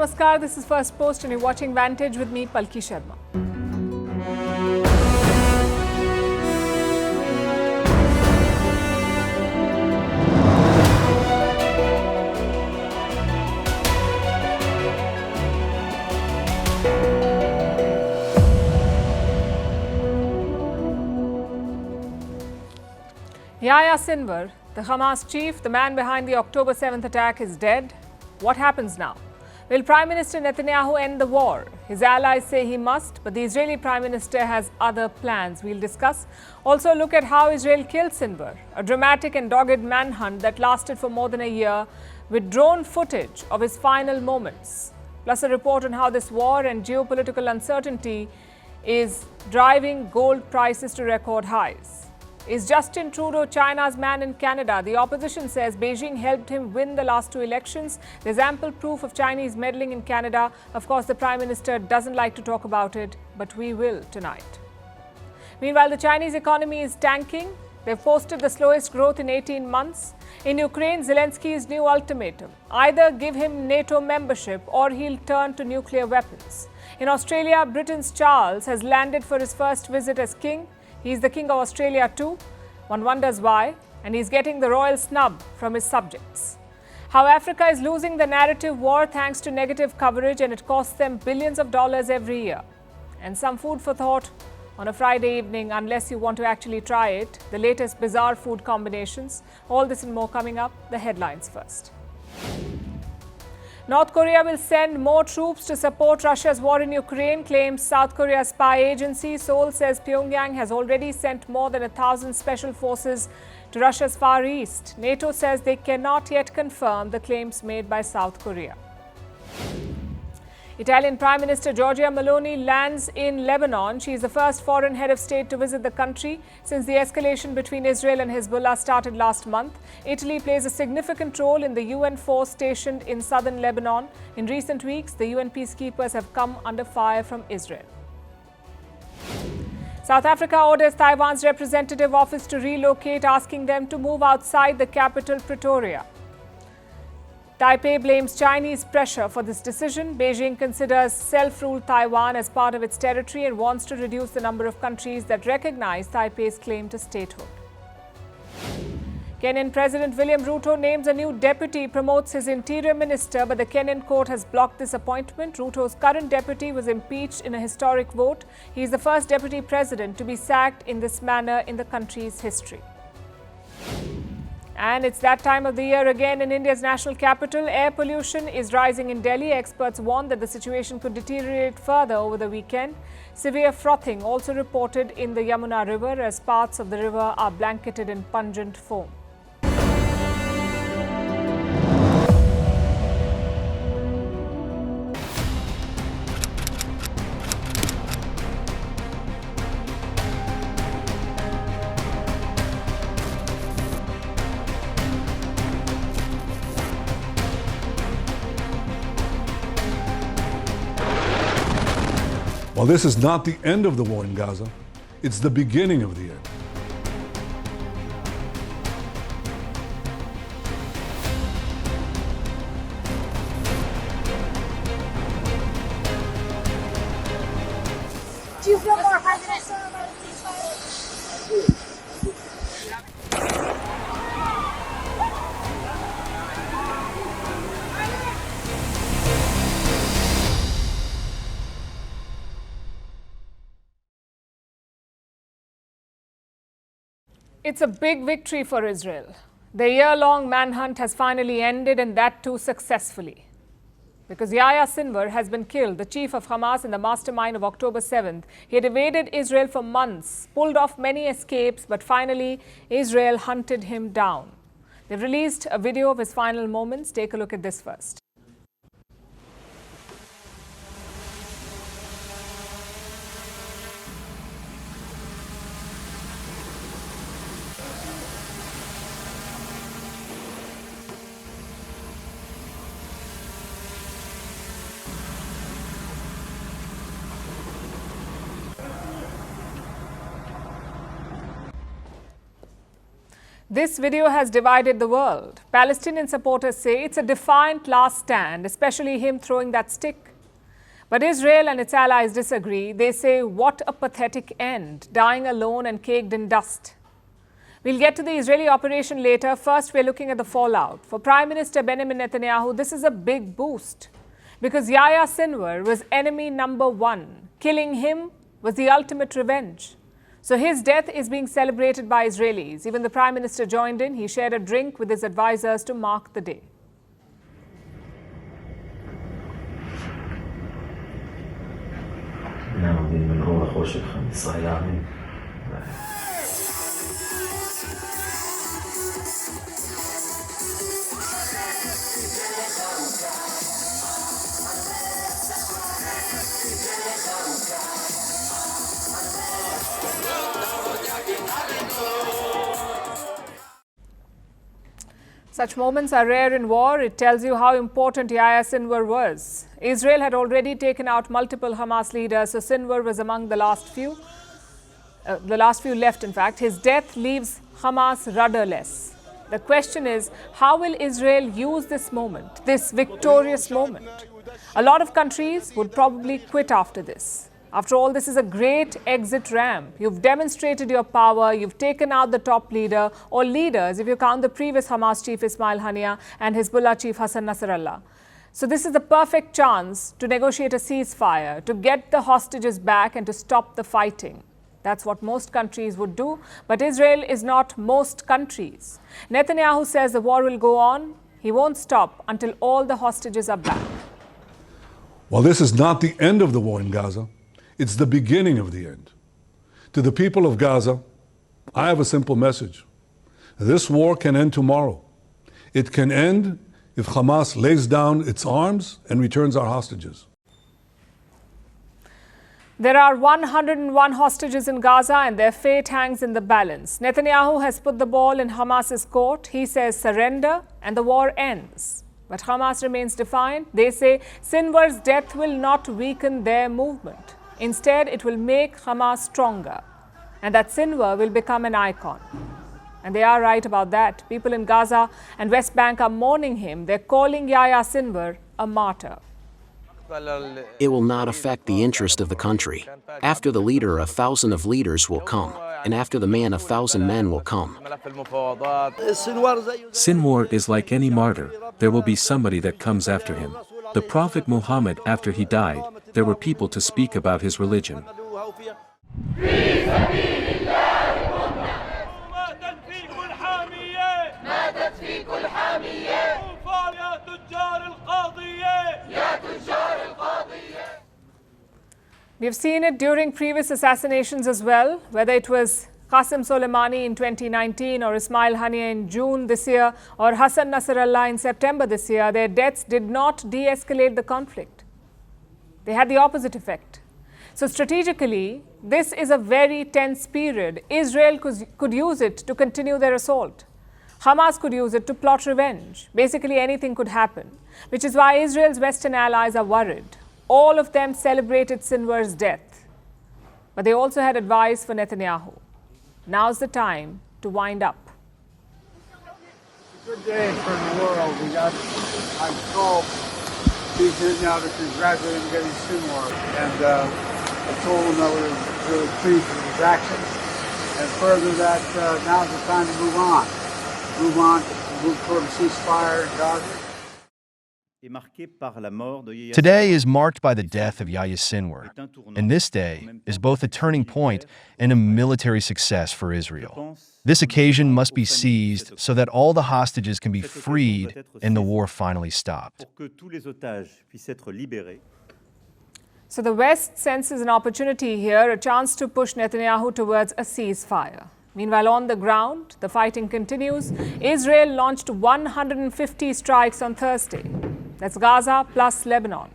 Namaskar, this is Firstpost and you're watching Vantage with me, Palki Sharma. Yahya Sinwar, the Hamas chief, the man behind the October 7th attack, is dead. What happens now? Will Prime Minister Netanyahu end the war? His allies say he must, but the Israeli Prime Minister has other plans. We'll discuss. Also look at how Israel killed Sinwar, a dramatic and dogged manhunt that lasted for more than a year, with drone footage of his final moments. Plus a report on how this war and geopolitical uncertainty is driving gold prices to record highs. Is Justin Trudeau China's man in Canada? The opposition says Beijing helped him win the last two elections. There's ample proof of Chinese meddling in Canada. Of course, the Prime Minister doesn't like to talk about it, but we will tonight. Meanwhile, the Chinese economy is tanking. They've posted the slowest growth in 18 months. In Ukraine, Zelensky's new ultimatum: either give him NATO membership or he'll turn to nuclear weapons. In Australia, Britain's Charles has landed for his first visit as king. He's the king of Australia too. One wonders why, and he's getting the royal snub from his subjects. How Africa is losing the narrative war thanks to negative coverage, and it costs them billions of dollars every year. And some food for thought on a Friday evening, unless you want to actually try it. The latest bizarre food combinations. All this and more coming up. The headlines first. North Korea will send more troops to support Russia's war in Ukraine, claims South Korea's spy agency. Seoul says Pyongyang has already sent more than 1,000 special forces to Russia's Far East. NATO says they cannot yet confirm the claims made by South Korea. Italian Prime Minister Giorgia Meloni lands in Lebanon. She is the first foreign head of state to visit the country since the escalation between Israel and Hezbollah started last month. Italy plays a significant role in the UN force stationed in southern Lebanon. In recent weeks, the UN peacekeepers have come under fire from Israel. South Africa orders Taiwan's representative office to relocate, asking them to move outside the capital, Pretoria. Taipei blames Chinese pressure for this decision. Beijing considers self-ruled Taiwan as part of its territory and wants to reduce the number of countries that recognize Taipei's claim to statehood. Kenyan President William Ruto names a new deputy, promotes his interior minister, but the Kenyan court has blocked this appointment. Ruto's current deputy was impeached in a historic vote. He is the first deputy president to be sacked in this manner in the country's history. And it's that time of the year again in India's national capital. Air pollution is rising in Delhi. Experts warn that the situation could deteriorate further over the weekend. Severe frothing also reported in the Yamuna River as parts of the river are blanketed in pungent foam. While this is not the end of the war in Gaza, it's the beginning of the end. Do you feel more hesitant about a ceasefire? It's a big victory for Israel. The year-long manhunt has finally ended, and that too successfully. Because Yahya Sinwar has been killed, the chief of Hamas and the mastermind of October 7th. He had evaded Israel for months, pulled off many escapes, but finally Israel hunted him down. They've released a video of his final moments. Take a look at this first. This video has divided the world. Palestinian supporters say it's a defiant last stand, especially him throwing that stick. But Israel and its allies disagree. They say, what a pathetic end, dying alone and caked in dust. We'll get to the Israeli operation later. First, we're looking at the fallout. For Prime Minister Benjamin Netanyahu, this is a big boost because Yahya Sinwar was enemy number one. Killing him was the ultimate revenge. So his death is being celebrated by Israelis. Even the Prime Minister joined in. He shared a drink with his advisors to mark the day. Such moments are rare in war. It tells you how important Yahya Sinwar was. Israel had already taken out multiple Hamas leaders, so Sinwar was among the last few left, in fact. His death leaves Hamas rudderless. The question is, how will Israel use this moment, this victorious moment? A lot of countries would probably quit after this. After all, this is a great exit ramp. You've demonstrated your power. You've taken out the top leader or leaders, if you count the previous Hamas chief Ismail Haniyeh and Hezbollah chief Hassan Nasrallah. So this is the perfect chance to negotiate a ceasefire, to get the hostages back and to stop the fighting. That's what most countries would do. But Israel is not most countries. Netanyahu says the war will go on. He won't stop until all the hostages are back. Well, this is not the end of the war in Gaza. It's the beginning of the end. To the people of Gaza, I have a simple message. This war can end tomorrow. It can end if Hamas lays down its arms and returns our hostages. There are 101 hostages in Gaza and their fate hangs in the balance. Netanyahu has put the ball in Hamas's court. He says surrender and the war ends. But Hamas remains defiant. They say Sinwar's death will not weaken their movement. Instead, it will make Hamas stronger and that Sinwar will become an icon. And they are right about that. People in Gaza and West Bank are mourning him. They're calling Yahya Sinwar a martyr. It will not affect the interest of the country. After the leader, 1,000 of leaders will come, and after the man, 1,000 men will come. Sinwar is like any martyr. There will be somebody that comes after him. The Prophet Muhammad, after he died, there were people to speak about his religion. We've seen it during previous assassinations as well, whether it was Qasem Soleimani in 2019 or Ismail Haniyeh in June this year or Hassan Nasrallah in September this year. Their deaths did not de-escalate the conflict. They had the opposite effect. So strategically, this is a very tense period. Israel could use it to continue their assault. Hamas could use it to plot revenge. Basically, anything could happen, which is why Israel's Western allies are worried. All of them celebrated Sinwar's death. But they also had advice for Netanyahu. Now's the time to wind up. Good day for the world. I'm called these in now to congratulate him getting Sinwar. And I told him that we were really pleased with his actions. And further that now's the time to move on. Move toward a ceasefire in Gaza. Today is marked by the death of Yahya Sinwar, and this day is both a turning point and a military success for Israel. This occasion must be seized so that all the hostages can be freed and the war finally stopped. So the West senses an opportunity here, a chance to push Netanyahu towards a ceasefire. Meanwhile, on the ground, the fighting continues. Israel launched 150 strikes on Thursday. That's Gaza plus Lebanon.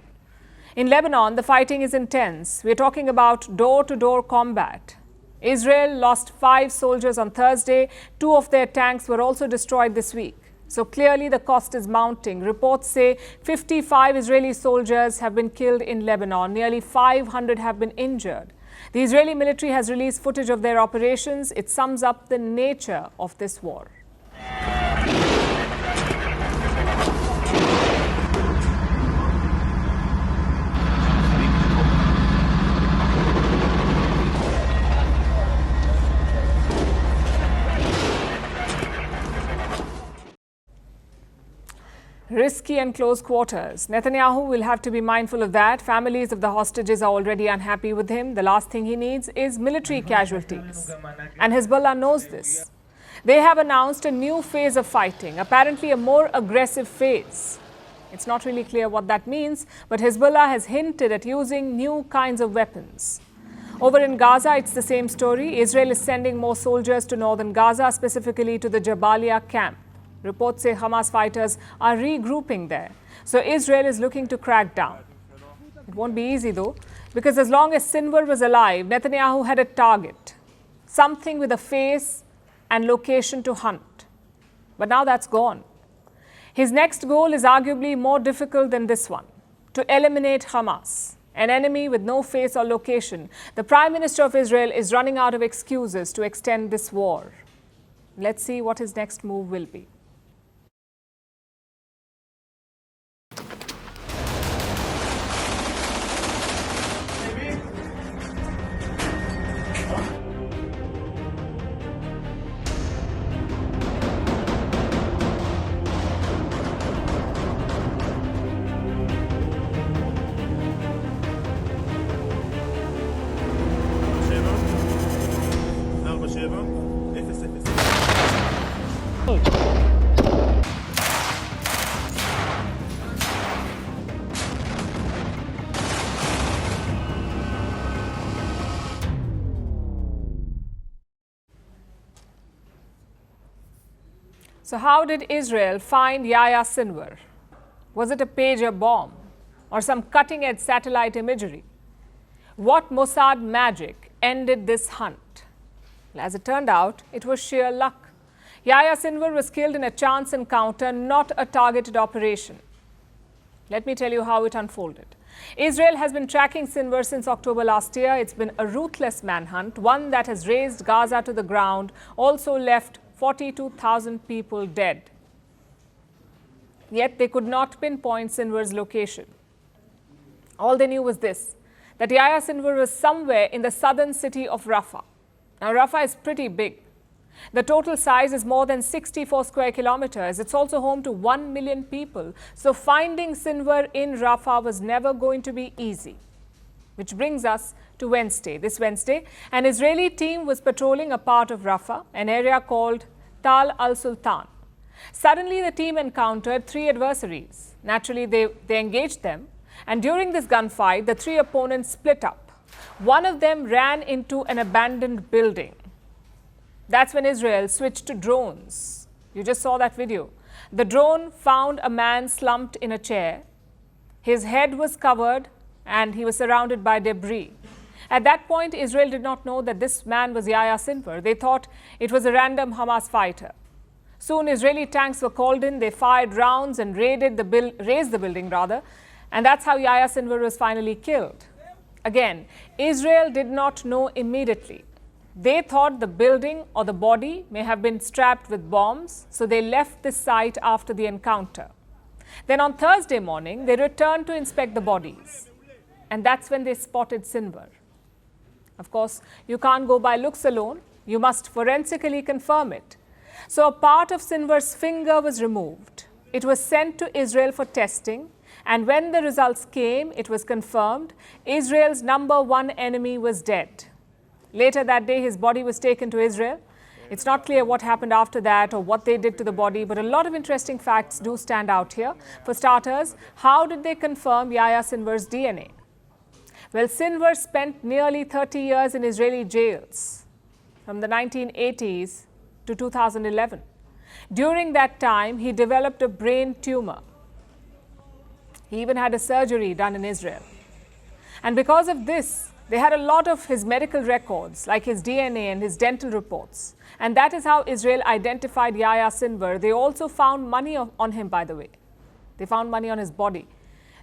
In Lebanon, the fighting is intense. We're talking about door-to-door combat. Israel lost 5 soldiers on Thursday. 2 of their tanks were also destroyed this week. So clearly the cost is mounting. Reports say 55 Israeli soldiers have been killed in Lebanon. Nearly 500 have been injured. The Israeli military has released footage of their operations. It sums up the nature of this war. Risky and close quarters. Netanyahu will have to be mindful of that. Families of the hostages are already unhappy with him. The last thing he needs is military casualties. And Hezbollah knows this. They have announced a new phase of fighting, apparently a more aggressive phase. It's not really clear what that means, but Hezbollah has hinted at using new kinds of weapons. Over in Gaza, it's the same story. Israel is sending more soldiers to northern Gaza, specifically to the Jabalia camp. Reports say Hamas fighters are regrouping there. So Israel is looking to crack down. It won't be easy though, because as long as Sinwar was alive, Netanyahu had a target, something with a face and location to hunt. But now that's gone. His next goal is arguably more difficult than this one, to eliminate Hamas, an enemy with no face or location. The Prime Minister of Israel is running out of excuses to extend this war. Let's see what his next move will be. So how did Israel find Yahya Sinwar? Was it a pager bomb or some cutting-edge satellite imagery? What Mossad magic ended this hunt? Well, as it turned out, it was sheer luck. Yahya Sinwar was killed in a chance encounter, not a targeted operation. Let me tell you how it unfolded. Israel has been tracking Sinwar since October last year. It's been a ruthless manhunt, one that has razed Gaza to the ground, also left 42,000 people dead. Yet they could not pinpoint Sinwar's location. All they knew was this, that Yahya Sinwar was somewhere in the southern city of Rafah. Now Rafah is pretty big. The total size is more than 64 square kilometers. It's also home to 1 million people. So finding Sinwar in Rafah was never going to be easy. Which brings us to Wednesday. This Wednesday, an Israeli team was patrolling a part of Rafah, an area called Tal al-Sultan. Suddenly, the team encountered 3 adversaries. Naturally, they engaged them. And during this gunfight, the 3 opponents split up. One of them ran into an abandoned building. That's when Israel switched to drones. You just saw that video. The drone found a man slumped in a chair. His head was covered and he was surrounded by debris. At that point, Israel did not know that this man was Yahya Sinwar. They thought it was a random Hamas fighter. Soon, Israeli tanks were called in. They fired rounds and razed the building, and that's how Yahya Sinwar was finally killed. Again, Israel did not know immediately. They thought the building or the body may have been strapped with bombs, so they left the site after the encounter. Then on Thursday morning, they returned to inspect the bodies. And that's when they spotted Sinwar. Of course, you can't go by looks alone. You must forensically confirm it. So a part of Sinwar's finger was removed. It was sent to Israel for testing. And when the results came, it was confirmed Israel's #1 enemy was dead. Later that day, his body was taken to Israel. It's not clear what happened after that or what they did to the body, but a lot of interesting facts do stand out here. For starters, how did they confirm Yahya Sinwar's DNA? Well, Sinwar spent nearly 30 years in Israeli jails from the 1980s to 2011. During that time, he developed a brain tumor. He even had a surgery done in Israel. And because of this, they had a lot of his medical records, like his DNA and his dental reports. And that is how Israel identified Yahya Sinwar. They also found money on him, by the way. They found money on his body.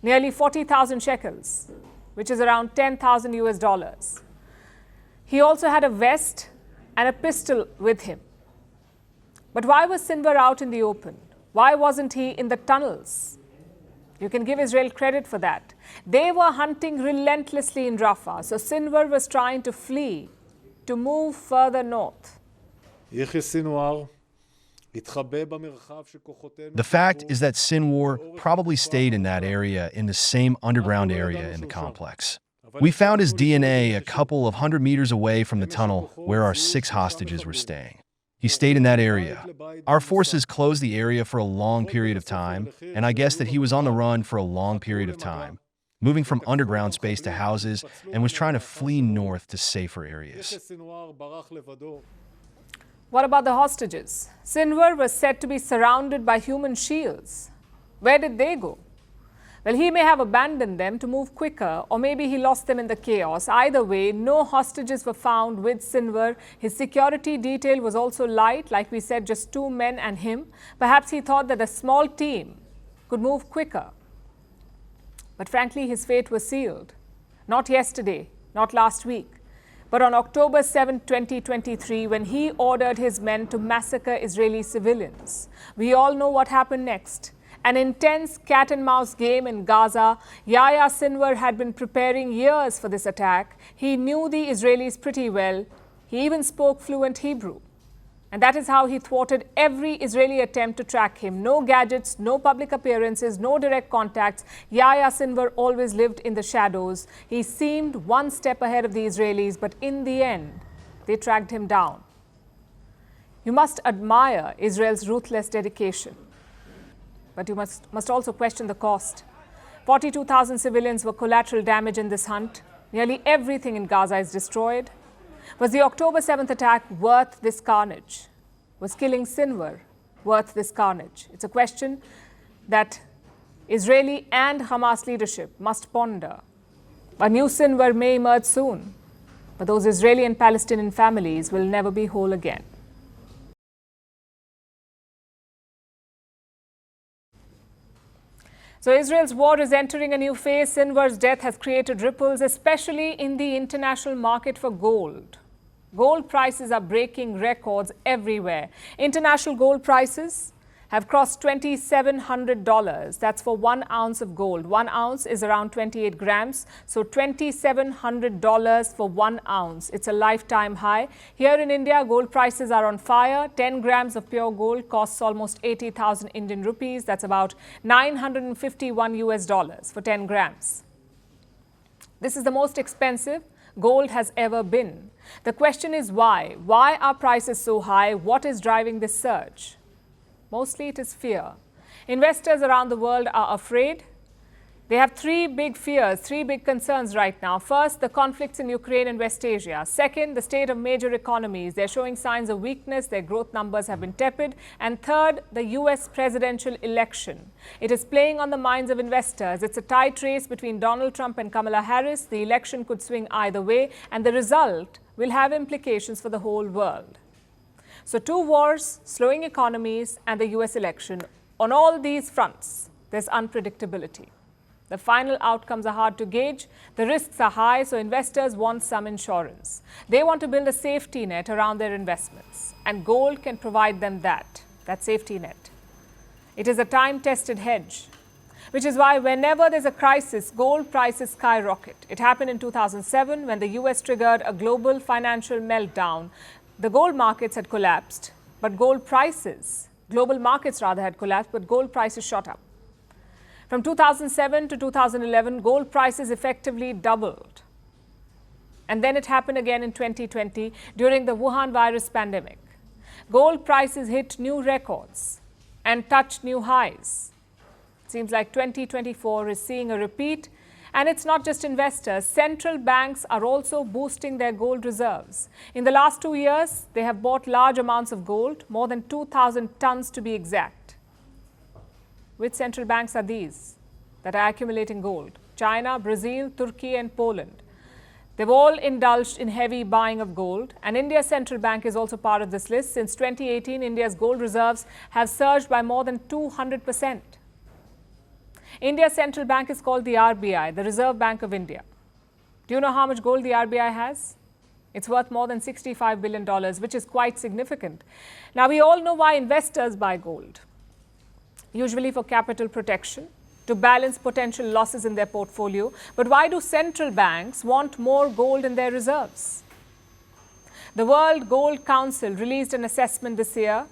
Nearly 40,000 shekels, which is around 10,000 US dollars. He also had a vest and a pistol with him. But why was Sinwar out in the open? Why wasn't he in the tunnels? You can give Israel credit for that. They were hunting relentlessly in Rafah, so Sinwar was trying to flee, to move further north. The fact is that Sinwar probably stayed in that area, in the same underground area in the complex. We found his DNA a couple of 100 meters away from the tunnel where our 6 hostages were staying. He stayed in that area. Our forces closed the area for a long period of time, and I guess that he was on the run for a long period of time, moving from underground space to houses, and was trying to flee north to safer areas. What about the hostages? Sinwar was said to be surrounded by human shields. Where did they go? Well, he may have abandoned them to move quicker, or maybe he lost them in the chaos. Either way, no hostages were found with Sinwar. His security detail was also light, like we said, just 2 men and him. Perhaps he thought that a small team could move quicker. But frankly, his fate was sealed. Not yesterday, not last week, but on October 7, 2023, when he ordered his men to massacre Israeli civilians. We all know what happened next. An intense cat-and-mouse game in Gaza. Yahya Sinwar had been preparing years for this attack. He knew the Israelis pretty well. He even spoke fluent Hebrew. And that is how he thwarted every Israeli attempt to track him. No gadgets, no public appearances, no direct contacts. Yahya Sinwar always lived in the shadows. He seemed one step ahead of the Israelis, but in the end, they tracked him down. You must admire Israel's ruthless dedication. But you must also question the cost. 42,000 civilians were collateral damage in this hunt. Nearly everything in Gaza is destroyed. Was the October 7th attack worth this carnage? Was killing Sinwar worth this carnage? It's a question that Israeli and Hamas leadership must ponder. A new Sinwar may emerge soon, but those Israeli and Palestinian families will never be whole again. So Israel's war is entering a new phase. Sinwar's death has created ripples, especially in the international market for gold. Gold prices are breaking records everywhere. International gold prices have crossed $2,700. That's for 1 ounce of gold. 1 ounce is around 28 grams. So $2,700 for 1 ounce. It's a lifetime high. Here in India, gold prices are on fire. 10 grams of pure gold costs almost 80,000 Indian rupees. That's about $951 US for 10 grams. This is the most expensive gold has ever been. The question is why? Why are prices so high? What is driving this surge? Mostly it is fear. Investors around the world are afraid. They have 3 big fears, 3 big concerns right now. First, the conflicts in Ukraine and West Asia. Second, the state of major economies. They're showing signs of weakness. Their growth numbers have been tepid. And third, the US presidential election. It is playing on the minds of investors. It's a tight race between Donald Trump and Kamala Harris. The election could swing either way, and the result will have implications for the whole world. So 2 wars, slowing economies, and the US election. On all these fronts, there's unpredictability. The final outcomes are hard to gauge. The risks are high, so investors want some insurance. They want to build a safety net around their investments, and gold can provide them that safety net. It is a time-tested hedge, which is why whenever there's a crisis, gold prices skyrocket. It happened in 2007 when the US triggered a global financial meltdown. The gold markets had collapsed, but gold prices, global markets rather, had collapsed, but gold prices shot up. From 2007 to 2011, gold prices effectively doubled. And then it happened again in 2020 during the Wuhan virus pandemic. Gold prices hit new records and touched new highs. It seems like 2024 is seeing a repeat. And it's not just investors. Central banks are also boosting their gold reserves. In the last 2 years, they have bought large amounts of gold, more than 2,000 tons to be exact. Which central banks are these that are accumulating gold? China, Brazil, Turkey, and Poland. They've all indulged in heavy buying of gold, and India's central bank is also part of this list. Since 2018, India's gold reserves have surged by more than 200%. India's central bank is called the RBI, the Reserve Bank of India. Do you know how much gold the RBI has? It's worth more than $65 billion, which is quite significant. Now, we all know why investors buy gold. Usually for capital protection, to balance potential losses in their portfolio. But why do central banks want more gold in their reserves? The World Gold Council released an assessment this year.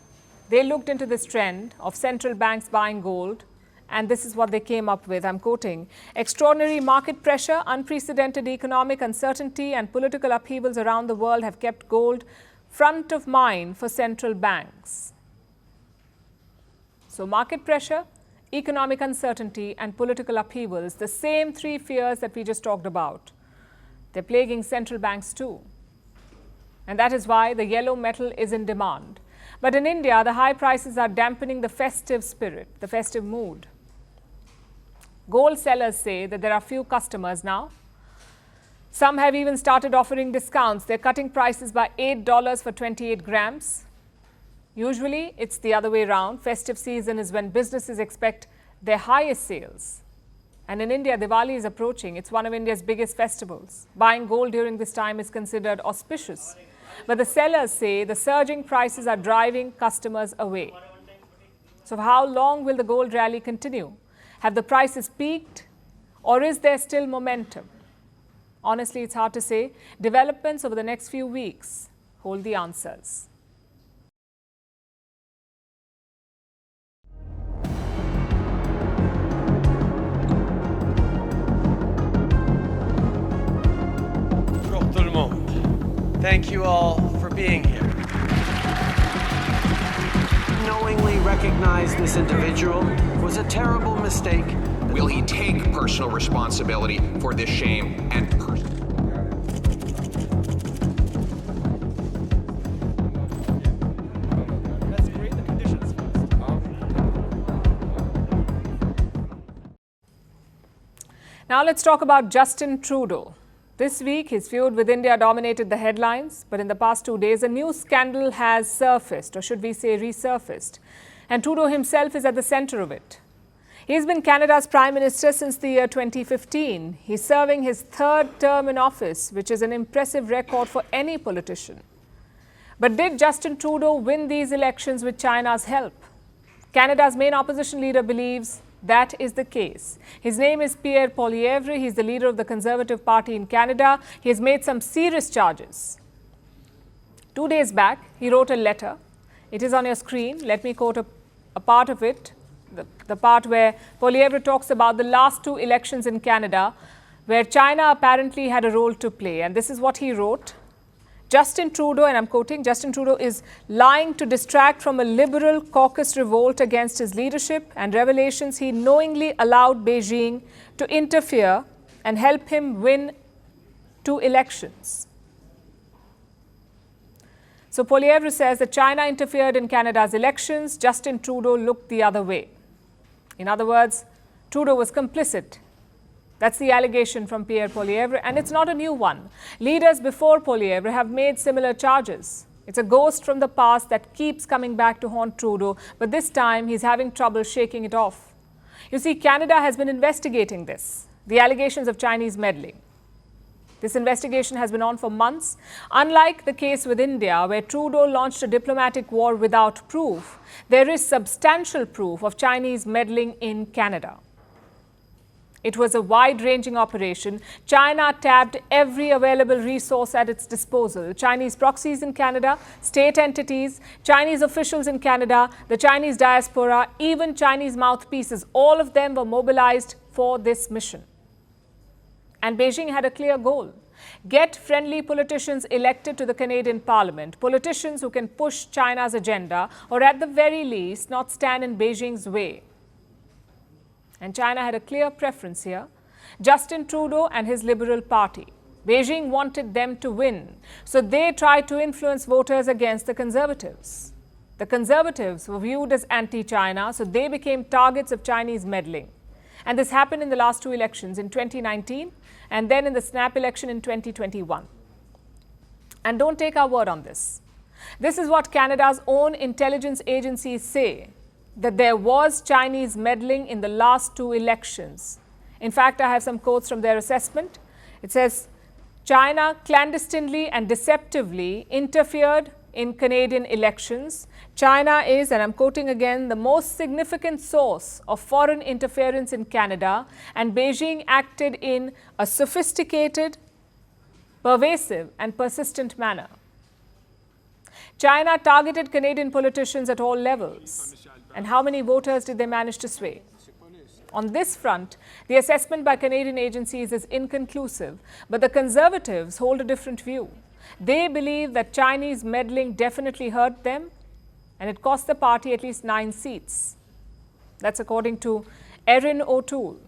They looked into this trend of central banks buying gold, and this is what they came up with. I'm quoting, "Extraordinary market pressure, unprecedented economic uncertainty, and political upheavals around the world have kept gold front of mind for central banks." So market pressure, economic uncertainty, and political upheavals, the same three fears that we just talked about, they're plaguing central banks too. And that is why the yellow metal is in demand. But in India, the high prices are dampening the festive spirit, the festive mood. Gold sellers say that there are few customers now. Some have even started offering discounts. They're cutting prices by $8 for 28 grams. Usually, it's the other way around. Festive season is when businesses expect their highest sales. And in India, Diwali is approaching. It's one of India's biggest festivals. Buying gold during this time is considered auspicious. But the sellers say the surging prices are driving customers away. So for how long will the gold rally continue? Have the prices peaked, or is there still momentum? Honestly, it's hard to say. Developments over the next few weeks hold the answers. Thank you all for being here. Knowingly recognize this individual was a terrible mistake. Will he take personal responsibility for this shame and Let's create the conditions. Now let's talk about Justin Trudeau. This week, his feud with India dominated the headlines, but in the past 2 days, a new scandal has surfaced, or should we say resurfaced, and Trudeau himself is at the center of it. He's been Canada's Prime Minister since the year 2015. He's serving his third term in office, which is an impressive record for any politician. But did Justin Trudeau win these elections with China's help? Canada's main opposition leader believes that is the case. His name is Pierre Poilievre. He's the leader of the Conservative Party in Canada. He has made some serious charges. 2 days back, he wrote a letter. It is on your screen. Let me quote a part of it, the part where Poilievre talks about the last 2 elections in Canada, where China apparently had a role to play. And this is what he wrote. Justin Trudeau, and I'm quoting, Justin Trudeau is lying to distract from a liberal caucus revolt against his leadership and revelations he knowingly allowed Beijing to interfere and help him win 2 elections. So Poilievre says that China interfered in Canada's elections. Justin Trudeau looked the other way. In other words, Trudeau was complicit. That's the allegation from Pierre Poilievre, and it's not a new one. Leaders before Poilievre have made similar charges. It's a ghost from the past that keeps coming back to haunt Trudeau, but this time he's having trouble shaking it off. You see, Canada has been investigating this, the allegations of Chinese meddling. This investigation has been on for months. Unlike the case with India, where Trudeau launched a diplomatic war without proof, there is substantial proof of Chinese meddling in Canada. It was a wide-ranging operation. China tapped every available resource at its disposal. Chinese proxies in Canada, state entities, Chinese officials in Canada, the Chinese diaspora, even Chinese mouthpieces, all of them were mobilized for this mission. And Beijing had a clear goal: get friendly politicians elected to the Canadian Parliament, politicians who can push China's agenda, or at the very least, not stand in Beijing's way. And China had a clear preference here: Justin Trudeau and his Liberal Party. Beijing wanted them to win, so they tried to influence voters against the Conservatives. The Conservatives were viewed as anti-China, so they became targets of Chinese meddling. And this happened in the last 2 elections, in 2019 and then in the snap election in 2021. And don't take our word on this. This is what Canada's own intelligence agencies say, that there was Chinese meddling in the last 2 elections. In fact, I have some quotes from their assessment. It says, China clandestinely and deceptively interfered in Canadian elections. China is, and I'm quoting again, the most significant source of foreign interference in Canada, and Beijing acted in a sophisticated, pervasive and persistent manner. China targeted Canadian politicians at all levels. And how many voters did they manage to sway? On this front, the assessment by Canadian agencies is inconclusive, but the Conservatives hold a different view. They believe that Chinese meddling definitely hurt them, and it cost the party at least 9 seats. That's according to Erin O'Toole.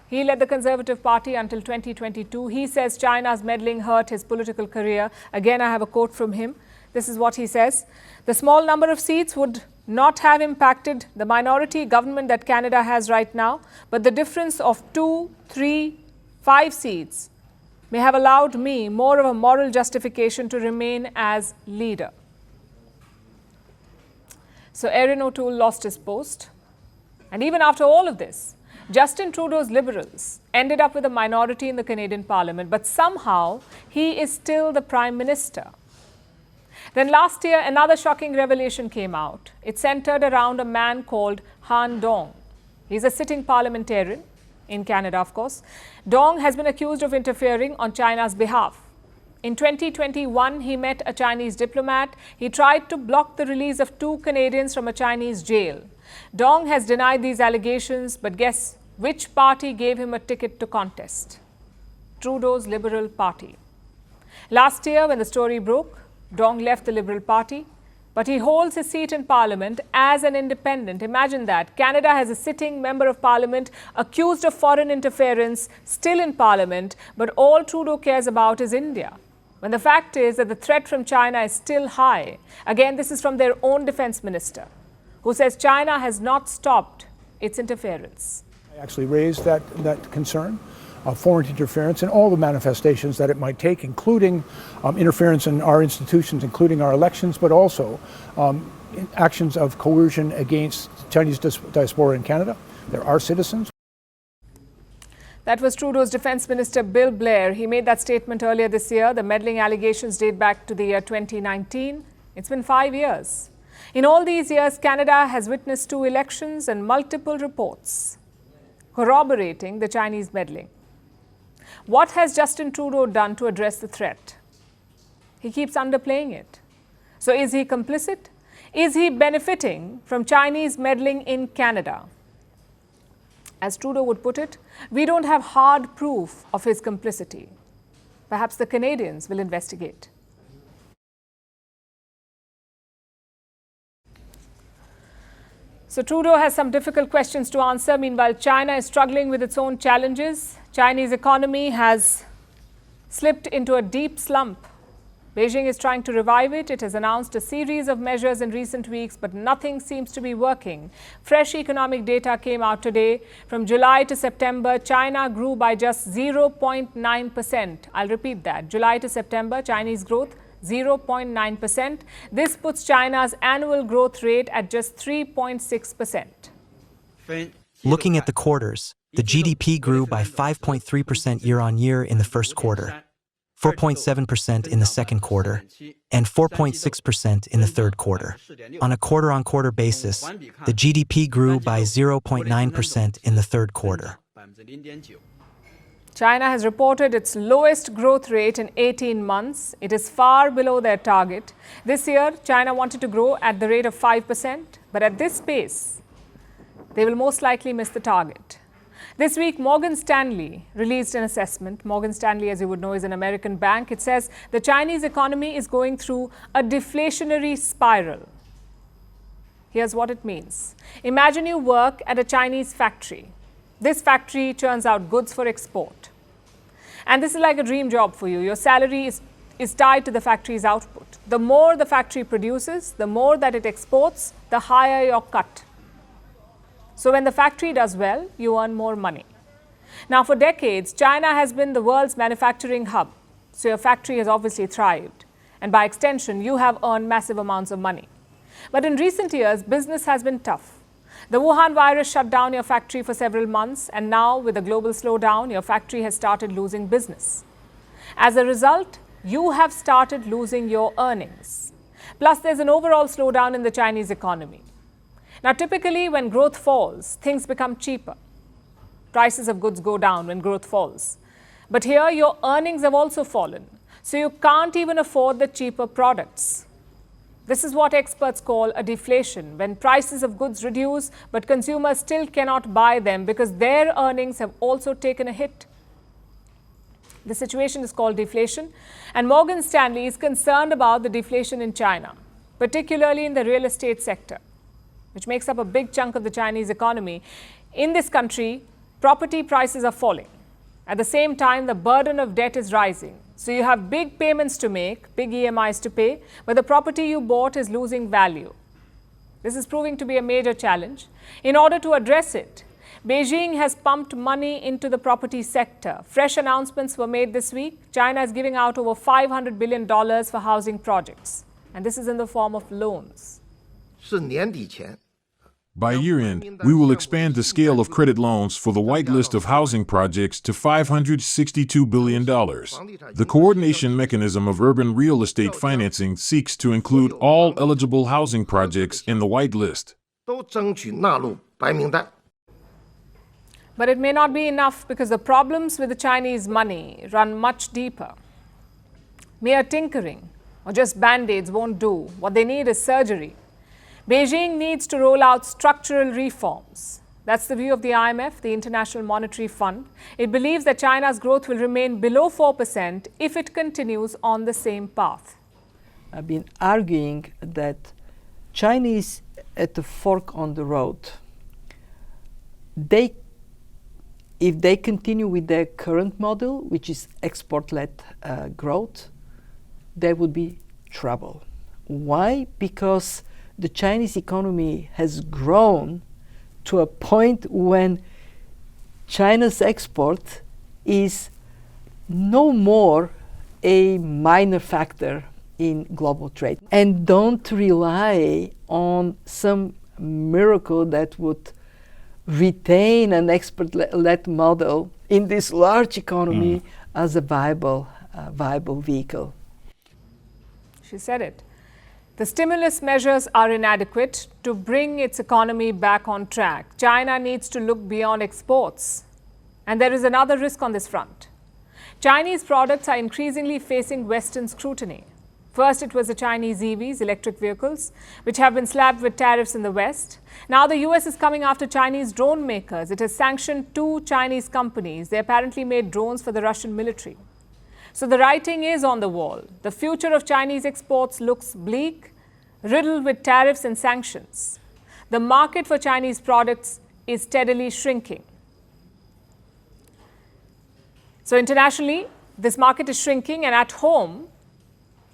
He led the Conservative Party until 2022. He says China's meddling hurt his political career. Again, I have a quote from him. This is what he says. The small number of seats would not have impacted the minority government that Canada has right now, but the difference of 2, 3, 5 seats may have allowed me more of a moral justification to remain as leader. So Erin O'Toole lost his post. And even after all of this, Justin Trudeau's Liberals ended up with a minority in the Canadian Parliament, but somehow he is still the Prime Minister. Then last year, another shocking revelation came out. It centered around a man called Han Dong. He's a sitting parliamentarian in Canada, of course. Dong has been accused of interfering on China's behalf. In 2021, he met a Chinese diplomat. He tried to block the release of 2 Canadians from a Chinese jail. Dong has denied these allegations, but guess which party gave him a ticket to contest? Trudeau's Liberal Party. Last year, when the story broke, Dong left the Liberal Party, but he holds his seat in Parliament as an independent. Imagine that. Canada has a sitting member of Parliament accused of foreign interference still in Parliament, but all Trudeau cares about is India. When the fact is that the threat from China is still high. Again, this is from their own defense minister, who says China has not stopped its interference. I actually raised that concern of foreign interference and all the manifestations that it might take, including interference in our institutions, including our elections, but also actions of coercion against Chinese diaspora in Canada. They're our citizens. That was Trudeau's Defence Minister Bill Blair. He made that statement earlier this year. The meddling allegations date back to the year 2019. It's been 5 years. In all these years, Canada has witnessed 2 elections and multiple reports corroborating the Chinese meddling. What has Justin Trudeau done to address the threat? He keeps underplaying it. So is he complicit? Is he benefiting from Chinese meddling in Canada? As Trudeau would put it, we don't have hard proof of his complicity. Perhaps the Canadians will investigate. So Trudeau has some difficult questions to answer. Meanwhile, China is struggling with its own challenges. Chinese economy has slipped into a deep slump. Beijing is trying to revive it. It has announced a series of measures in recent weeks, but nothing seems to be working. Fresh economic data came out today. From July to September, China grew by just 0.9%. I'll repeat that. July to September, Chinese growth 0.9%. This puts China's annual growth rate at just 3.6%. Looking at the quarters, the GDP grew by 5.3% year-on-year in the first quarter, 4.7% in the second quarter, and 4.6% in the third quarter. On a quarter-on-quarter basis, the GDP grew by 0.9% in the third quarter. China has reported its lowest growth rate in 18 months. It is far below their target. This year, China wanted to grow at the rate of 5%, but at this pace, they will most likely miss the target. This week, Morgan Stanley released an assessment. Morgan Stanley, as you would know, is an American bank. It says the Chinese economy is going through a deflationary spiral. Here's what it means. Imagine you work at a Chinese factory. This factory churns out goods for export. And this is like a dream job for you. Your salary is tied to the factory's output. The more the factory produces, the more that it exports, the higher your cut. So when the factory does well, you earn more money. Now, for decades, China has been the world's manufacturing hub. So your factory has obviously thrived. And by extension, you have earned massive amounts of money. But in recent years, business has been tough. The Wuhan virus shut down your factory for several months, and now with a global slowdown, your factory has started losing business. As a result, you have started losing your earnings. Plus, there's an overall slowdown in the Chinese economy. Now, typically, when growth falls, things become cheaper. Prices of goods go down when growth falls. But here, your earnings have also fallen, so you can't even afford the cheaper products. This is what experts call a deflation, when prices of goods reduce, but consumers still cannot buy them because their earnings have also taken a hit. The situation is called deflation, and Morgan Stanley is concerned about the deflation in China, particularly in the real estate sector, which makes up a big chunk of the Chinese economy. In this country, property prices are falling. At the same time, the burden of debt is rising. So you have big payments to make, big EMIs to pay, but the property you bought is losing value. This is proving to be a major challenge. In order to address it, Beijing has pumped money into the property sector. Fresh announcements were made this week. China is giving out over $500 billion for housing projects. And this is in the form of loans. By year-end, we will expand the scale of credit loans for the whitelist of housing projects to $562 billion. The coordination mechanism of urban real estate financing seeks to include all eligible housing projects in the whitelist. But it may not be enough because the problems with the Chinese money run much deeper. Mere tinkering or just band-aids won't do. What they need is surgery. Beijing needs to roll out structural reforms. That's the view of the IMF, the International Monetary Fund. It believes that China's growth will remain below 4% if it continues on the same path. I've been arguing that China is at the fork on the road. If they continue with their current model, which is export-led growth, there would be trouble. Why? Because the Chinese economy has grown to a point when China's export is no more a minor factor in global trade. And don't rely on some miracle that would retain an export-led model in this large economy as a viable vehicle. She said it. The stimulus measures are inadequate to bring its economy back on track. China needs to look beyond exports. And there is another risk on this front. Chinese products are increasingly facing Western scrutiny. First, it was the Chinese EVs, electric vehicles, which have been slapped with tariffs in the West. Now the US is coming after Chinese drone makers. It has sanctioned 2 Chinese companies. They apparently made drones for the Russian military. So the writing is on the wall. The future of Chinese exports looks bleak, riddled with tariffs and sanctions. The market for Chinese products is steadily shrinking. So internationally, this market is shrinking, and at home,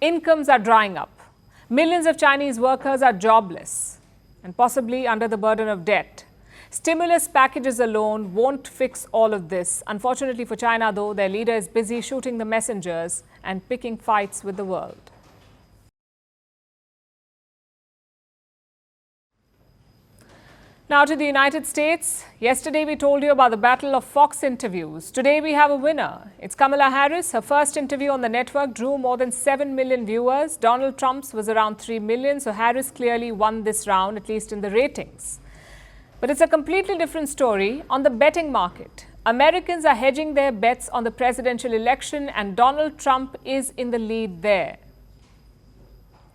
incomes are drying up. Millions of Chinese workers are jobless and possibly under the burden of debt. Stimulus packages alone won't fix all of this. Unfortunately for China, though, their leader is busy shooting the messengers and picking fights with the world. Now to the United States. Yesterday we told you about the battle of Fox interviews. Today we have a winner. It's Kamala Harris. Her first interview on the network drew more than 7 million viewers. Donald Trump's was around 3 million, so Harris clearly won this round, at least in the ratings. But it's a completely different story on the betting market. Americans are hedging their bets on the presidential election, and Donald Trump is in the lead there.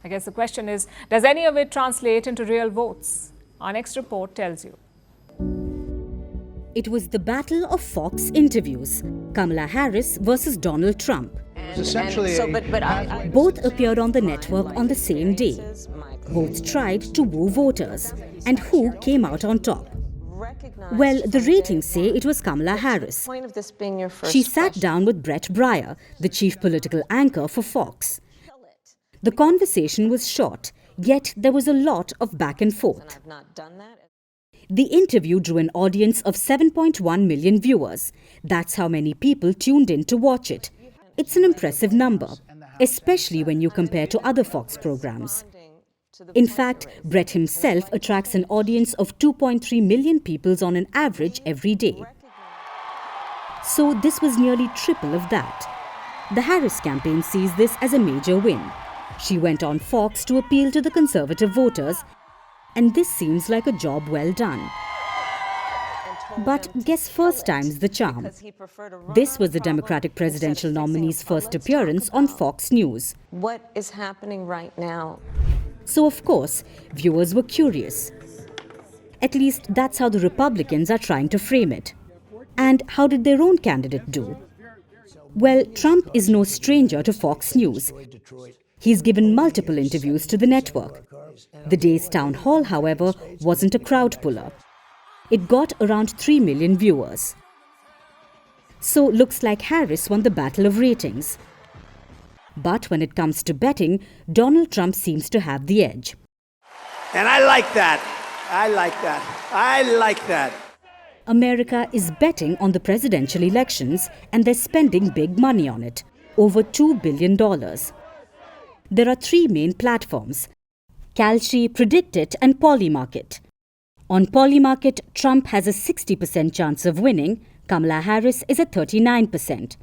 I guess the question is, does any of it translate into real votes? Our next report tells you. It was the battle of Fox interviews, Kamala Harris versus Donald Trump. Both appeared on the network on the same day. Both tried to woo voters. And who came out on top? Well, the ratings say it was Kamala Harris. She sat down with Brett Breyer, the chief political anchor for Fox. The conversation was short, yet there was a lot of back and forth. The interview drew an audience of 7.1 million viewers. That's how many people tuned in to watch it. It's an impressive number, especially when you compare to other Fox programs. In fact, Brett himself attracts an audience of 2.3 million people on an average every day. So this was nearly triple of that. The Harris campaign sees this as a major win. She went on Fox to appeal to the conservative voters, and this seems like a job well done. But guess first time's the charm. This was the Democratic presidential nominee's first appearance on Fox News. What is happening right now? So of course, viewers were curious. At least that's how the Republicans are trying to frame it. And how did their own candidate do? Well, Trump is no stranger to Fox News. He's given multiple interviews to the network. The day's town hall, however, wasn't a crowd puller. It got around 3 million viewers. So looks like Harris won the battle of ratings. But when it comes to betting, Donald Trump seems to have the edge. And I like that. I like that. I like that. America is betting on the presidential elections, and they're spending big money on it, over $2 billion. There are 3 main platforms: Kalshi, Predictit, and Polymarket. On Polymarket, Trump has a 60% chance of winning. Kamala Harris is at 39%.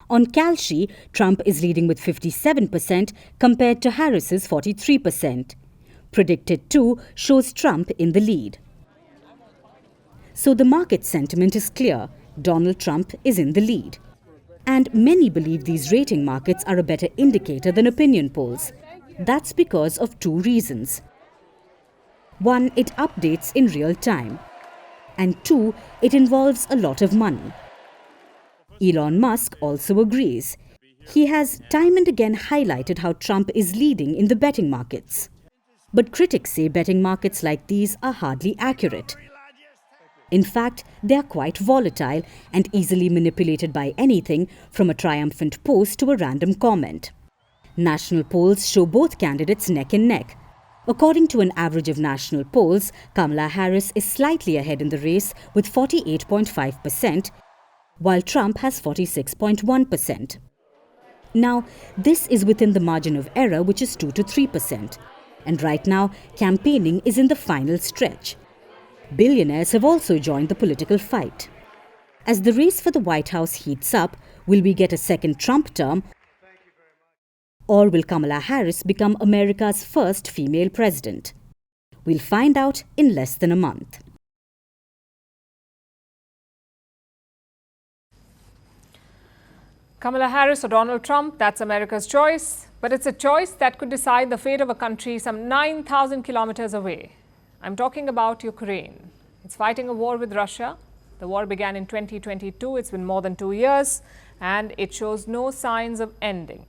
On Kalshi, Trump is leading with 57% compared to Harris's 43%. Predictit too shows Trump in the lead. So the market sentiment is clear. Donald Trump is in the lead. And many believe these rating markets are a better indicator than opinion polls. That's because of 2 reasons. 1, it updates in real time. And 2, it involves a lot of money. Elon Musk also agrees. He has time and again highlighted how Trump is leading in the betting markets. But critics say betting markets like these are hardly accurate. In fact, they are quite volatile and easily manipulated by anything from a triumphant post to a random comment. National polls show both candidates neck and neck. According to an average of national polls, Kamala Harris is slightly ahead in the race with 48.5%, while Trump has 46.1%. Now, this is within the margin of error, which is 2 to 3%. And right now, campaigning is in the final stretch. Billionaires have also joined the political fight. As the race for the White House heats up, will we get a second Trump term? Or will Kamala Harris become America's first female president? We'll find out in less than a month. Kamala Harris or Donald Trump, that's America's choice. But it's a choice that could decide the fate of a country some 9,000 kilometers away. I'm talking about Ukraine. It's fighting a war with Russia. The war began in 2022. It's been more than 2 years, and it shows no signs of ending.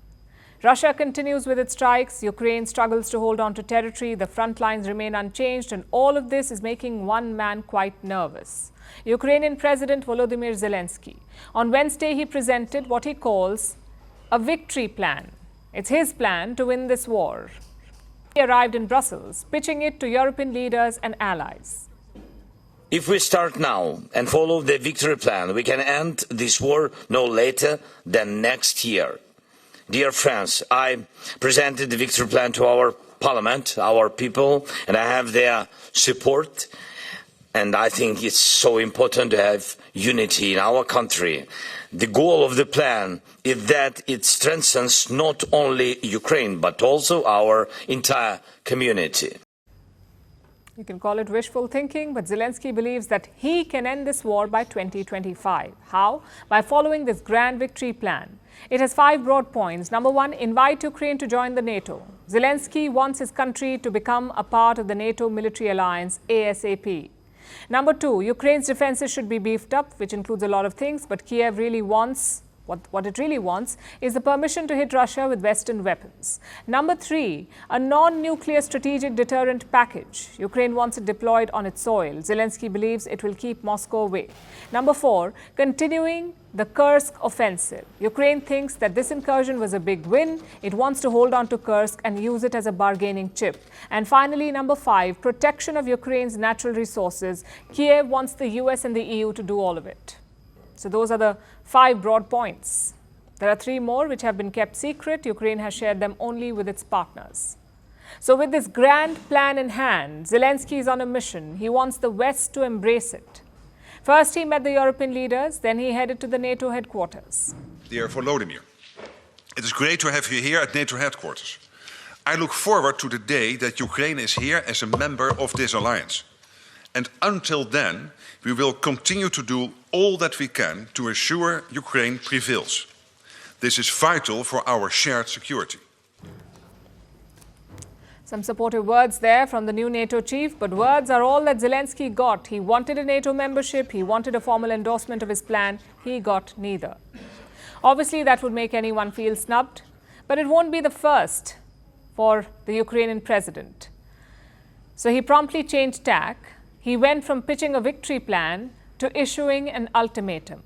Russia continues with its strikes. Ukraine struggles to hold on to territory. The front lines remain unchanged, and all of this is making one man quite nervous. Ukrainian President Volodymyr Zelensky. On Wednesday, he presented what he calls a victory plan. It's his plan to win this war. He arrived in Brussels, pitching it to European leaders and allies. If we start now and follow the victory plan, we can end this war no later than next year. Dear friends, I presented the victory plan to our parliament, our people, and I have their support. And I think it's so important to have unity in our country. The goal of the plan is that it strengthens not only Ukraine, but also our entire community. You can call it wishful thinking, but Zelensky believes that he can end this war by 2025. How? By following this grand victory plan. It has 5 broad points. Number 1, invite Ukraine to join the NATO. Zelensky wants his country to become a part of the NATO military alliance ASAP. Number 2, Ukraine's defenses should be beefed up, which includes a lot of things, but Kiev really wants, what it really wants is the permission to hit Russia with Western weapons. Number 3, a non-nuclear strategic deterrent package. Ukraine wants it deployed on its soil. Zelensky believes it will keep Moscow away. Number 4, continuing the Kursk offensive. Ukraine thinks that this incursion was a big win. It wants to hold on to Kursk and use it as a bargaining chip. And finally, number 5, protection of Ukraine's natural resources. Kiev wants the US and the EU to do all of it. So those are the 5 broad points. There are 3 more which have been kept secret. Ukraine has shared them only with its partners. So with this grand plan in hand, Zelensky is on a mission. He wants the West to embrace it. First, he met the European leaders, then he headed to the NATO headquarters. Dear Volodymyr, It is great to have you here at NATO headquarters. I look forward to the day that Ukraine is here as a member of this alliance. And until then, we will continue to do all that we can to ensure Ukraine prevails. This is vital for our shared security. Some supportive words there from the new NATO chief, but words are all that Zelensky got. He wanted a NATO membership, he wanted a formal endorsement of his plan, he got neither. Obviously, that would make anyone feel snubbed, but it won't be the first for the Ukrainian president. So he promptly changed tack. He went from pitching a victory plan to issuing an ultimatum.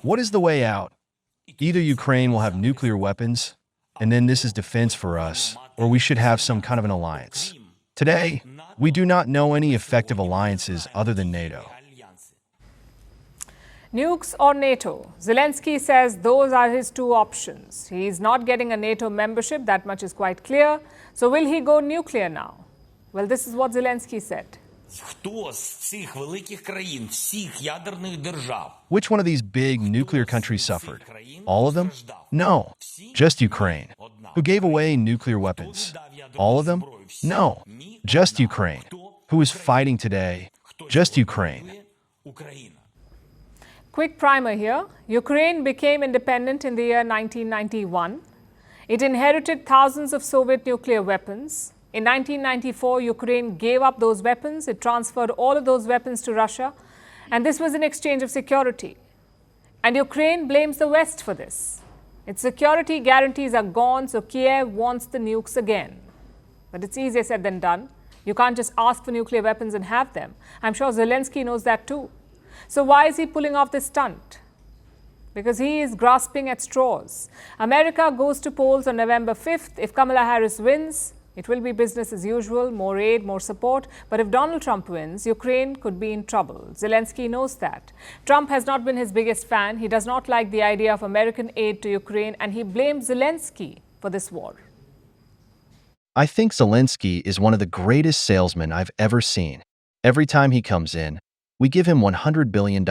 What is the way out? Either Ukraine will have nuclear weapons, and then this is defense for us, or we should have some kind of an alliance. Today, we do not know any effective alliances other than NATO. Nukes or NATO? Zelensky says those are his two options. He is not getting a NATO membership, that much is quite clear. So will he go nuclear now? Well, this is what Zelensky said. Which one of these big nuclear countries suffered? All of them? No, just Ukraine. Who gave away nuclear weapons? All of them? No, just Ukraine. Who is fighting today? Just Ukraine. Quick primer here. Ukraine became independent in the year 1991. It inherited thousands of Soviet nuclear weapons. In 1994, Ukraine gave up those weapons. It transferred all of those weapons to Russia. And this was in exchange of security. And Ukraine blames the West for this. Its security guarantees are gone, so Kiev wants the nukes again. But it's easier said than done. You can't just ask for nuclear weapons and have them. I'm sure Zelensky knows that too. So why is he pulling off this stunt? Because he is grasping at straws. America goes to polls on November 5th. If Kamala Harris wins, it will be business as usual, more aid, more support. But if Donald Trump wins, Ukraine could be in trouble. Zelensky knows that. Trump has not been his biggest fan. He does not like the idea of American aid to Ukraine, and he blames Zelensky for this war. I think Zelensky is one of the greatest salesmen I've ever seen. Every time he comes in, we give him $100 billion.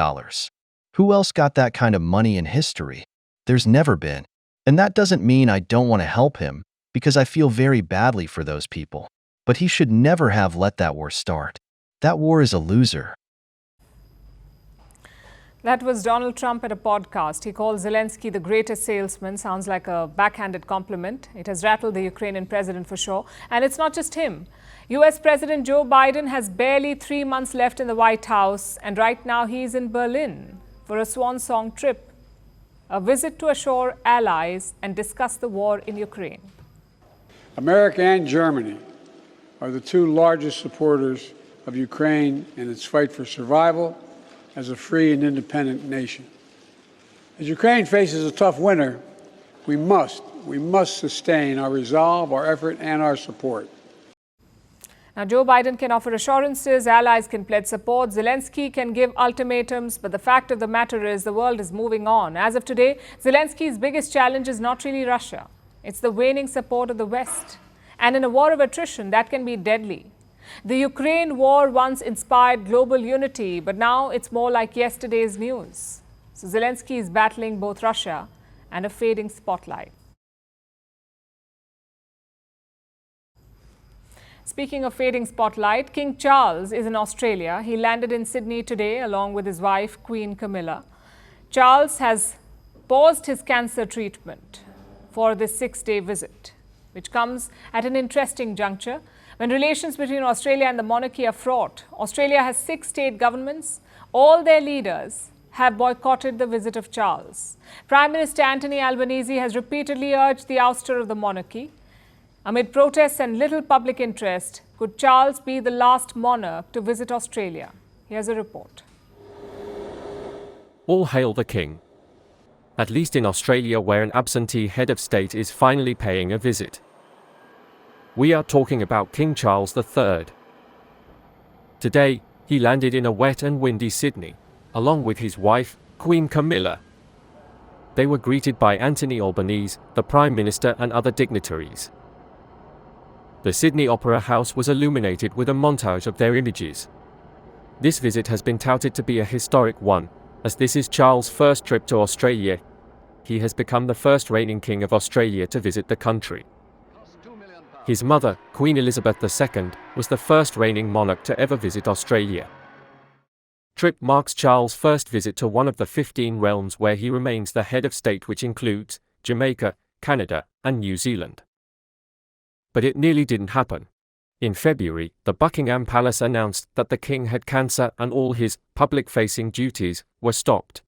Who else got that kind of money in history? There's never been. And that doesn't mean I don't want to help him, because I feel very badly for those people. But he should never have let that war start. That war is a loser. That was Donald Trump at a podcast. He called Zelensky the greatest salesman. Sounds like a backhanded compliment. It has rattled the Ukrainian president for sure. And it's not just him. US President Joe Biden has barely 3 months left in the White House. And right now he's in Berlin for a swan song trip. A visit to assure allies and discuss the war in Ukraine. America and Germany are the two largest supporters of Ukraine in its fight for survival as a free and independent nation. As Ukraine faces a tough winter, we must sustain our resolve, our effort, and our support. Now, Joe Biden can offer assurances, allies can pledge support, Zelensky can give ultimatums, but the fact of the matter is the world is moving on. As of today, Zelensky's biggest challenge is not really Russia. It's the waning support of the West. And in a war of attrition, that can be deadly. The Ukraine war once inspired global unity, but now it's more like yesterday's news. So Zelensky is battling both Russia and a fading spotlight. Speaking of fading spotlight, King Charles is in Australia. He landed in Sydney today along with his wife, Queen Camilla. Charles has paused his cancer treatment for this 6-day visit, which comes at an interesting juncture when relations between Australia and the monarchy are fraught. Australia has 6 state governments. All their leaders have boycotted the visit of Charles. Prime Minister Anthony Albanese has repeatedly urged the ouster of the monarchy. Amid protests and little public interest, could Charles be the last monarch to visit Australia? Here's a report. All hail the King. At least in Australia, where an absentee head of state is finally paying a visit. We are talking about King Charles III. Today, he landed in a wet and windy Sydney, along with his wife, Queen Camilla. They were greeted by Anthony Albanese, the Prime Minister, and other dignitaries. The Sydney Opera House was illuminated with a montage of their images. This visit has been touted to be a historic one, As this is Charles' first trip to Australia, he has become the first reigning king of Australia to visit the country. His mother, Queen Elizabeth II, was the first reigning monarch to ever visit Australia. Trip marks Charles' first visit to one of the 15 realms where he remains the head of state, which includes Jamaica, Canada, and New Zealand. But it nearly didn't happen. In February, the Buckingham Palace announced that the king had cancer and all his public-facing duties were stopped.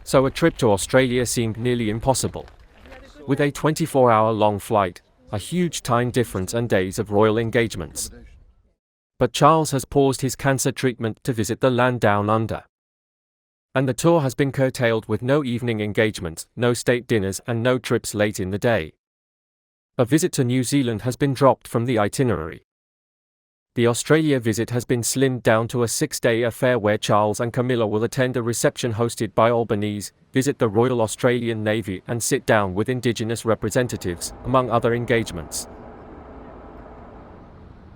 So a trip to Australia seemed nearly impossible. With a 24-hour-long flight, a huge time difference and days of royal engagements. But Charles has paused his cancer treatment to visit the land down under. And the tour has been curtailed with no evening engagements, no state dinners and no trips late in the day. A visit to New Zealand has been dropped from the itinerary. The Australia visit has been slimmed down to a 6-day affair where Charles and Camilla will attend a reception hosted by Albanese, visit the Royal Australian Navy and sit down with Indigenous representatives, among other engagements.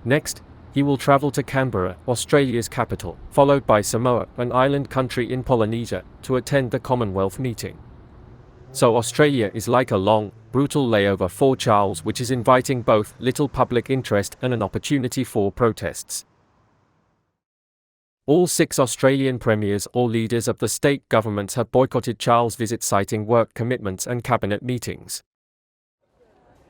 Next, he will travel to Canberra, Australia's capital, followed by Samoa, an island country in Polynesia, to attend the Commonwealth meeting. So Australia is like a long, brutal layover for Charles, which is inviting both little public interest and an opportunity for protests. All 6 Australian premiers or leaders of the state governments have boycotted Charles' visit, citing work commitments and cabinet meetings.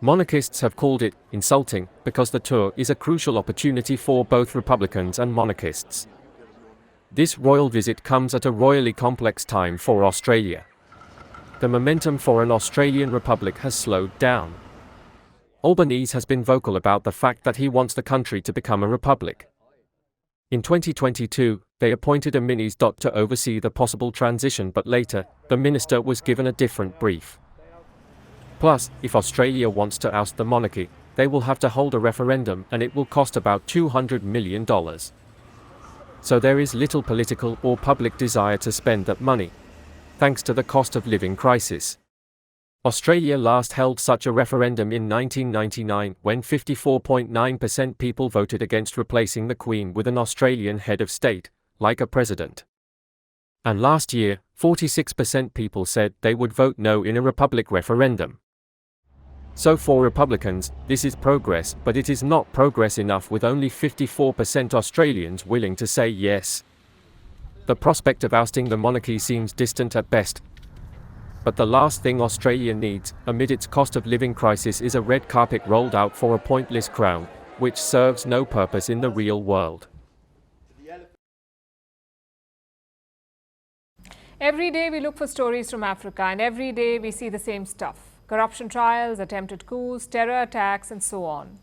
Monarchists have called it insulting because the tour is a crucial opportunity for both Republicans and monarchists. This royal visit comes at a royally complex time for Australia. The momentum for an Australian republic has slowed down. Albanese has been vocal about the fact that he wants the country to become a republic. In 2022, they appointed a minister to oversee the possible transition, but later, the minister was given a different brief. Plus, if Australia wants to oust the monarchy, they will have to hold a referendum and it will cost about $200 million. So there is little political or public desire to spend that money, thanks to the cost of living crisis. Australia last held such a referendum in 1999 when 54.9% people voted against replacing the Queen with an Australian head of state, like a president. And last year, 46% people said they would vote no in a republic referendum. So for Republicans, this is progress, but it is not progress enough with only 54% Australians willing to say yes. The prospect of ousting the monarchy seems distant at best. But the last thing Australia needs, amid its cost of living crisis, is a red carpet rolled out for a pointless crown, which serves no purpose in the real world. Every day we look for stories from Africa, and every day we see the same stuff. Corruption trials, attempted coups, terror attacks, and so on.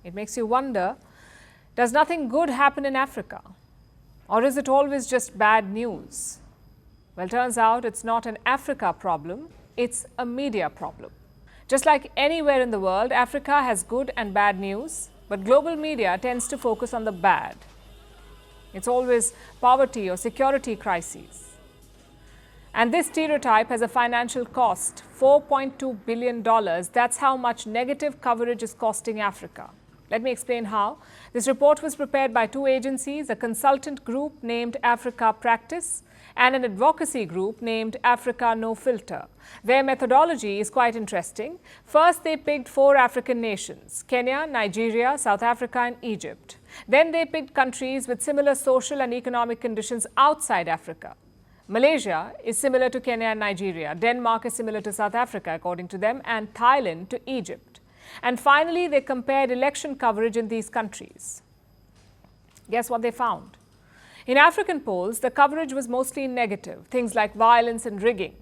It makes you wonder, does nothing good happen in Africa? Or is it always just bad news? Well, turns out it's not an Africa problem, it's a media problem. Just like anywhere in the world, Africa has good and bad news, but global media tends to focus on the bad. It's always poverty or security crises. And this stereotype has a financial cost, $4.2 billion. That's how much negative coverage is costing Africa. Let me explain how. This report was prepared by 2 agencies, a consultant group named Africa Practice and an advocacy group named Africa No Filter. Their methodology is quite interesting. First, they picked 4 African nations, Kenya, Nigeria, South Africa, and Egypt. Then they picked countries with similar social and economic conditions outside Africa. Malaysia is similar to Kenya and Nigeria. Denmark is similar to South Africa, according to them, and Thailand to Egypt. And finally, they compared election coverage in these countries. Guess what they found? In African polls, the coverage was mostly negative, things like violence and rigging.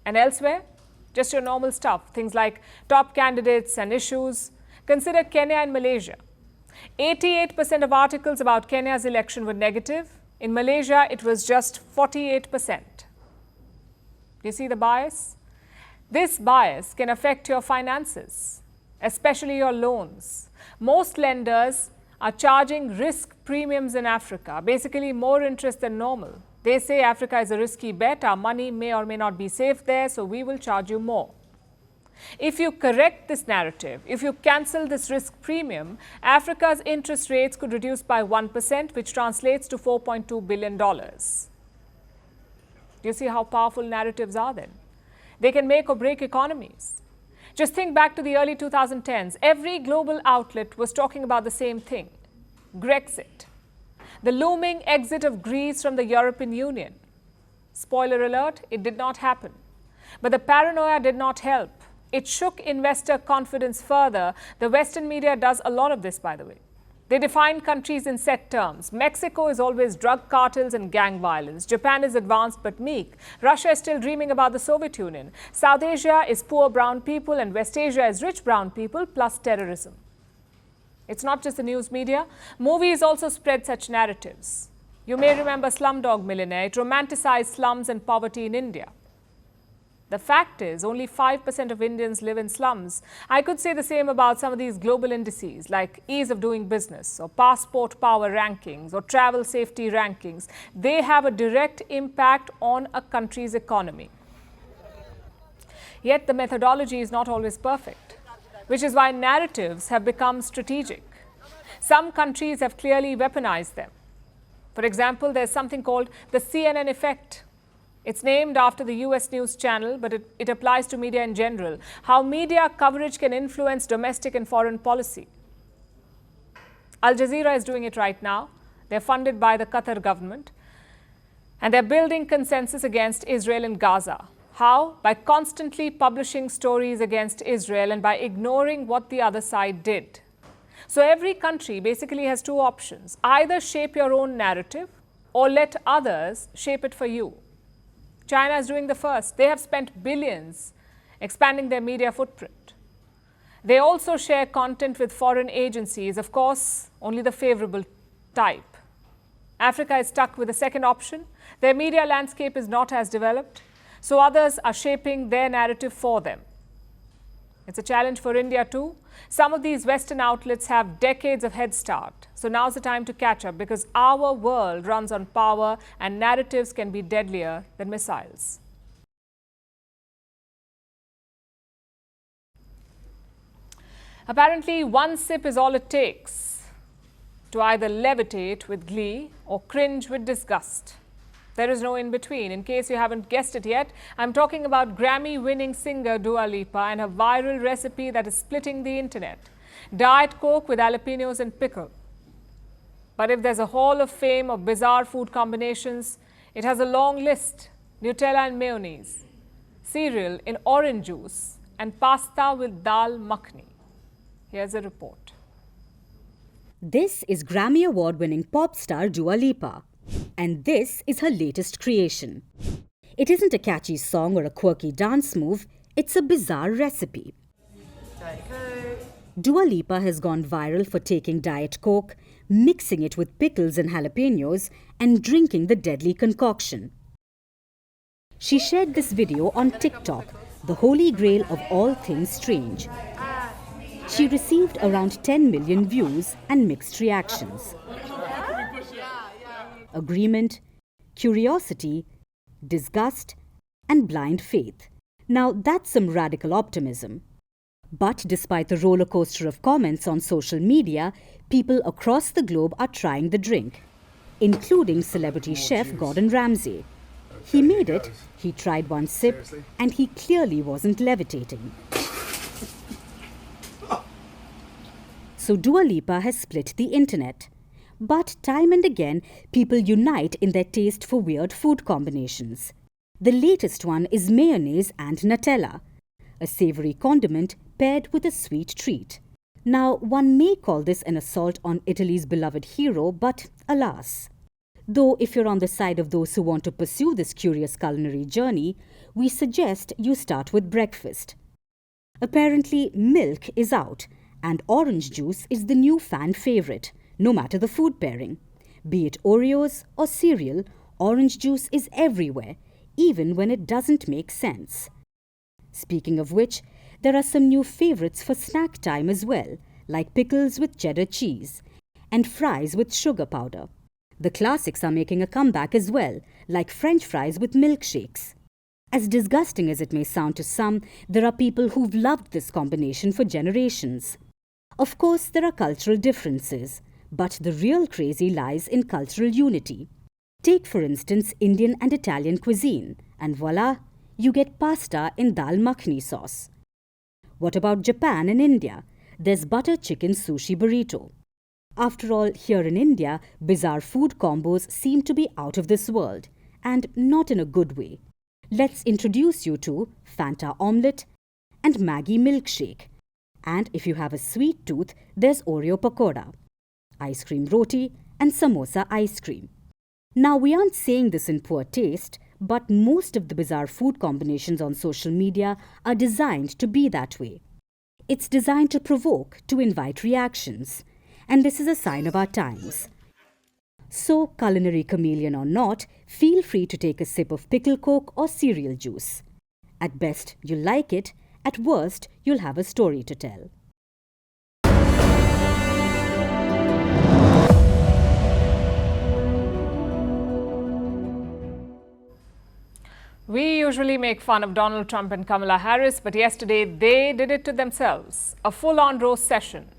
And elsewhere, just your normal stuff, things like top candidates and issues. Consider Kenya and Malaysia. 88% of articles about Kenya's election were negative. In Malaysia, it was just 48%. Do you see the bias? This bias can affect your finances, especially your loans. Most lenders are charging risk premiums in Africa, basically more interest than normal. They say Africa is a risky bet, our money may or may not be safe there, so we will charge you more. If you correct this narrative, if you cancel this risk premium, Africa's interest rates could reduce by 1%, which translates to $4.2 billion. Do you see how powerful narratives are then? They can make or break economies. Just think back to the early 2010s. Every global outlet was talking about the same thing: Grexit, the looming exit of Greece from the European Union. Spoiler alert, it did not happen. But the paranoia did not help. It shook investor confidence further. The Western media does a lot of this, by the way. They define countries in set terms. Mexico is always drug cartels and gang violence. Japan is advanced but meek. Russia is still dreaming about the Soviet Union. South Asia is poor brown people, and West Asia is rich brown people plus terrorism. It's not just the news media. Movies also spread such narratives. You may remember Slumdog Millionaire. It romanticized slums and poverty in India. The fact is, only 5% of Indians live in slums. I could say the same about some of these global indices like ease of doing business or passport power rankings or travel safety rankings. They have a direct impact on a country's economy. Yet the methodology is not always perfect, which is why narratives have become strategic. Some countries have clearly weaponized them. For example, there's something called the CNN effect. It's named after the US news channel, but it applies to media in general. How media coverage can influence domestic and foreign policy. Al Jazeera is doing it right now. They're funded by the Qatar government. And they're building consensus against Israel and Gaza. How? By constantly publishing stories against Israel and by ignoring what the other side did. So every country basically has two options. Either shape your own narrative or let others shape it for you. China is doing the first. They have spent billions expanding their media footprint. They also share content with foreign agencies, of course, only the favorable type. Africa is stuck with the second option. Their media landscape is not as developed, so others are shaping their narrative for them. It's a challenge for India too. Some of these Western outlets have decades of head start. So now's the time to catch up because our world runs on power and narratives can be deadlier than missiles. Apparently, one sip is all it takes to either levitate with glee or cringe with disgust. There is no in between. In case you haven't guessed it yet, I'm talking about Grammy-winning singer Dua Lipa and her viral recipe that is splitting the internet. Diet Coke with jalapenos and pickle. But if there's a hall of fame of bizarre food combinations, it has a long list. Nutella and mayonnaise, cereal in orange juice, and pasta with dal makhni. Here's a report. This is Grammy Award-winning pop star Dua Lipa. And this is her latest creation. It isn't a catchy song or a quirky dance move, it's a bizarre recipe. Dua Lipa has gone viral for taking Diet Coke, mixing it with pickles and jalapenos, and drinking the deadly concoction. She shared this video on TikTok, the holy grail of all things strange. She received around 10 million views and mixed reactions. Agreement, curiosity, disgust, and blind faith. Now that's some radical optimism. But despite the roller coaster of comments on social media, people across the globe are trying the drink, including celebrity chef Gordon Ramsay. He made it, he tried one sip, and he clearly wasn't levitating. So Dua Lipa has split the internet. But time and again, people unite in their taste for weird food combinations. The latest one is mayonnaise and Nutella, a savory condiment paired with a sweet treat. Now, one may call this an assault on Italy's beloved hero, but alas. Though if you're on the side of those who want to pursue this curious culinary journey, we suggest you start with breakfast. Apparently, milk is out, and orange juice is the new fan favorite. No matter the food pairing. Be it Oreos or cereal, orange juice is everywhere, even when it doesn't make sense. Speaking of which, there are some new favorites for snack time as well, like pickles with cheddar cheese and fries with sugar powder. The classics are making a comeback as well, like French fries with milkshakes. As disgusting as it may sound to some, there are people who've loved this combination for generations. Of course, there are cultural differences. But the real crazy lies in cultural unity. Take, for instance, Indian and Italian cuisine, and voila, you get pasta in dal makhani sauce. What about Japan and India? There's butter chicken sushi burrito. After all, here in India, bizarre food combos seem to be out of this world, and not in a good way. Let's introduce you to Fanta omelette and Maggi milkshake. And if you have a sweet tooth, there's Oreo pakoda, ice cream roti, and samosa ice cream. Now, we aren't saying this in poor taste, but most of the bizarre food combinations on social media are designed to be that way. It's designed to provoke, to invite reactions. And this is a sign of our times. So, culinary chameleon or not, feel free to take a sip of pickle coke or cereal juice. At best, you'll like it. At worst, you'll have a story to tell. We usually make fun of Donald Trump and Kamala Harris, but yesterday they did it to themselves. A full-on roast session.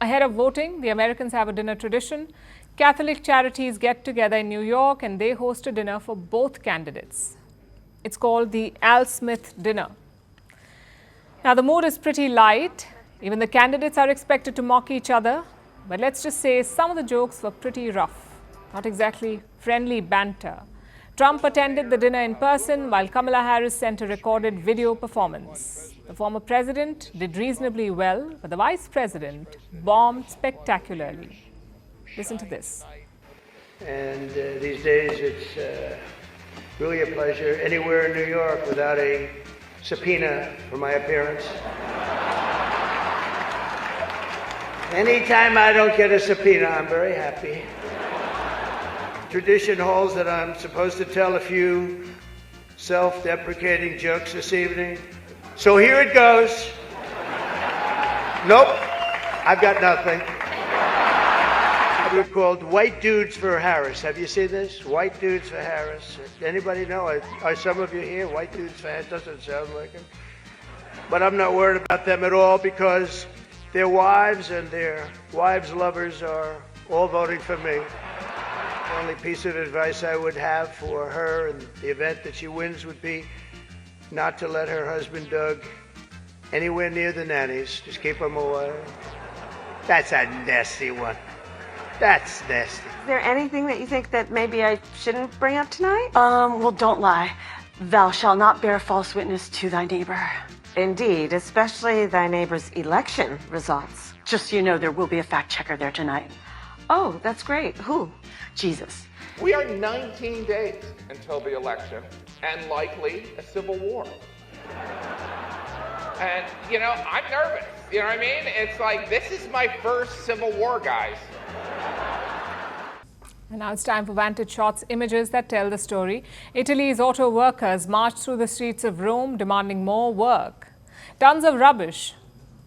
Ahead of voting, the Americans have a dinner tradition. Catholic charities get together in New York and they host a dinner for both candidates. It's called the Al Smith Dinner. Now, the mood is pretty light. Even the candidates are expected to mock each other. But let's just say some of the jokes were pretty rough. Not exactly friendly banter. Trump attended the dinner in person while Kamala Harris sent a recorded video performance. The former president did reasonably well, but the vice president bombed spectacularly. Listen to this. And these days it's really a pleasure anywhere in New York without a subpoena for my appearance. Anytime I don't get a subpoena, I'm very happy. Tradition holds that I'm supposed to tell a few self-deprecating jokes this evening. So here it goes. Nope, I've got nothing. It's called White Dudes for Harris. Have you seen this? White Dudes for Harris. Anybody know? Are some of you here? White Dudes for Harris doesn't sound like them. But I'm not worried about them at all because their wives and their wives' lovers are all voting for me. The only piece of advice I would have for her in the event that she wins would be not to let her husband Doug anywhere near the nannies. Just keep them away. That's a nasty one. That's nasty. Is there anything that you think that maybe I shouldn't bring up tonight? Well, don't lie. Thou shalt not bear false witness to thy neighbor. Indeed, especially thy neighbor's election results. Just so you know, there will be a fact checker there tonight. Oh, that's great. Who? Jesus. We are 19 days until the election and likely a civil war. And, you know, I'm nervous. You know what I mean? It's like, this is my first civil war, guys. And now it's time for Vantage Shots, images that tell the story. Italy's auto workers marched through the streets of Rome demanding more work. Tons of rubbish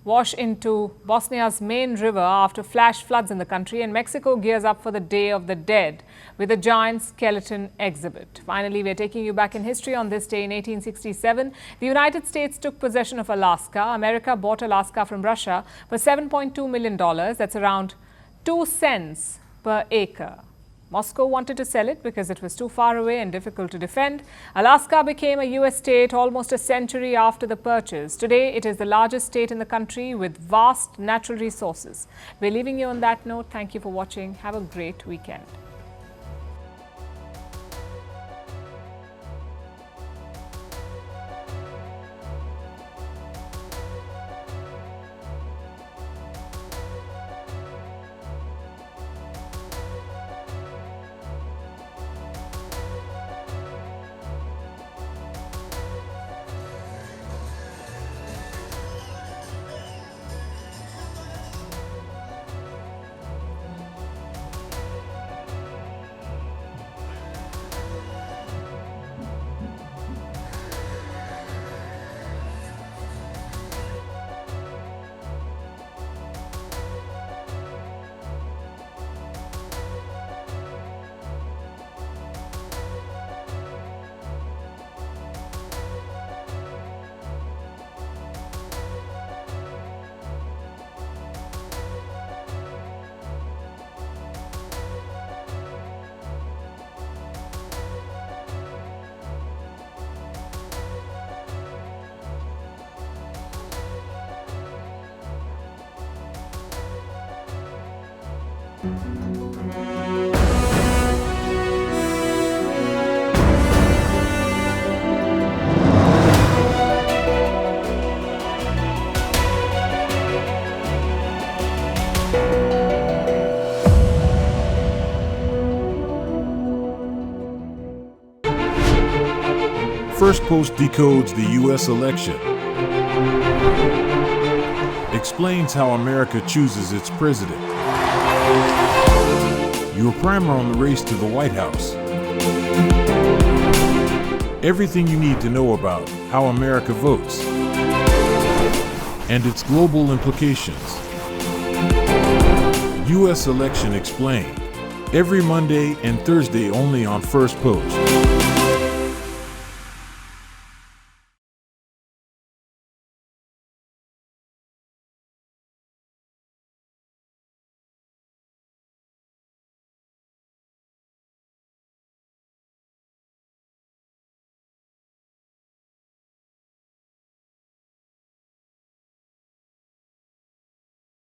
wash into Bosnia's main river after flash floods in the country, and Mexico gears up for the Day of the Dead with a giant skeleton exhibit. Finally, we're taking you back in history. On this day in 1867, the United States took possession of Alaska. America bought Alaska from Russia for $7.2 million. That's around 2 cents per acre. Moscow wanted to sell it because it was too far away and difficult to defend. Alaska became a U.S. state almost a century after the purchase. Today, it is the largest state in the country with vast natural resources. We're leaving you on that note. Thank you for watching. Have a great weekend. Firstpost decodes the U.S. election. Explains how America chooses its president. Your primer on the race to the White House. Everything you need to know about how America votes and its global implications. U.S. Election Explained. Every Monday and Thursday only on Firstpost.